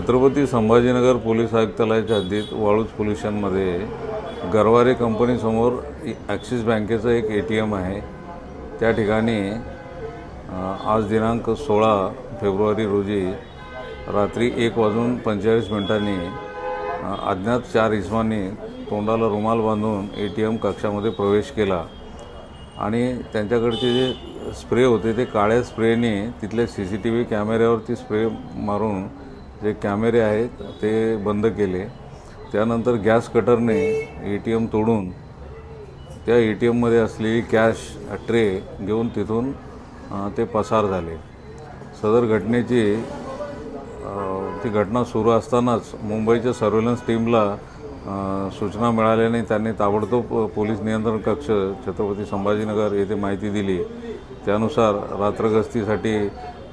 Chhatrapati Sambhajinagar police आयुक्तालयाच्या हद्दीत Waluj police स्टेशनमध्ये गरवारे कंपनीसमोर ॲक्सिस बँकेचं एक ATM आहे। त्या ठिकाणी आज दिनांक 16 फेब्रुवारी रोजी रात्री 1:45 अज्ञात 4 इसमांनी तोंडाला रुमाल बांधून ATM कक्षामध्ये प्रवेश केला आणि त्यांच्याकडचे जे स्प्रे होते ते काळ्या स्प्रेने तिथल्या CCTV कॅमेऱ्यावरती स्प्रे मारून जे कॅमेरे आहेत ते बंद केले। त्यानंतर गॅस कटरने ATM तोडून त्या ATMमध्ये असलेली कॅश ट्रे घेऊन तिथून ते पसार झाले। सदर घटनेची ती घटना सुरू असतानाच मुंबईच्या सर्व्हेलन्स टीमला सूचना मिळाल्याने त्यांनी ताबडतोब पोलीस नियंत्रण कक्ष छत्रपती संभाजीनगर येथे माहिती दिली। त्यानुसार रात्रगस्तीसाठी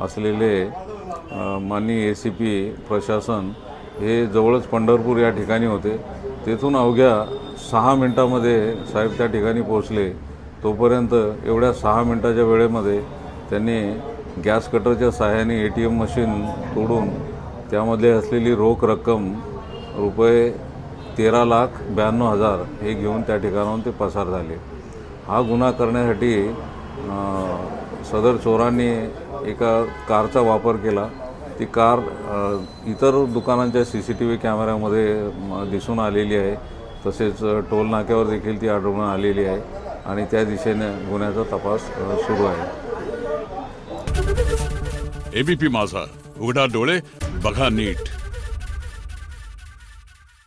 असलेले माननीय ACP प्रशासन हे जवळच पंढरपूर या ठिकाणी होते। तेथून अवघ्या 6 मिनिटांमध्ये साहेब त्या ठिकाणी पोहोचले। तोपर्यंत एवढ्या 6 मिनिटाच्या वेळेमध्ये त्यांनी गॅस कटरच्या सहाय्याने ATM मशीन तोडून त्यामध्ये असलेली रोख रक्कम रुपये 13,92,000 हे घेऊन त्या ठिकाणाहून ते पसार झाले। हा गुन्हा करण्यासाठी सदर चोरांनी एका कारचा वापर केला। ती कार इतर दुकानांच्या CCTV कॅमेऱ्यामध्ये दिसून आलेली आहे। तसेच टोल नाक्यावर देखील ती आढळून आलेली आहे आणि त्या दिशेने गुन्ह्याचा तपास सुरू आहे। ABP माझा, उघडा डोळे बघा नीट।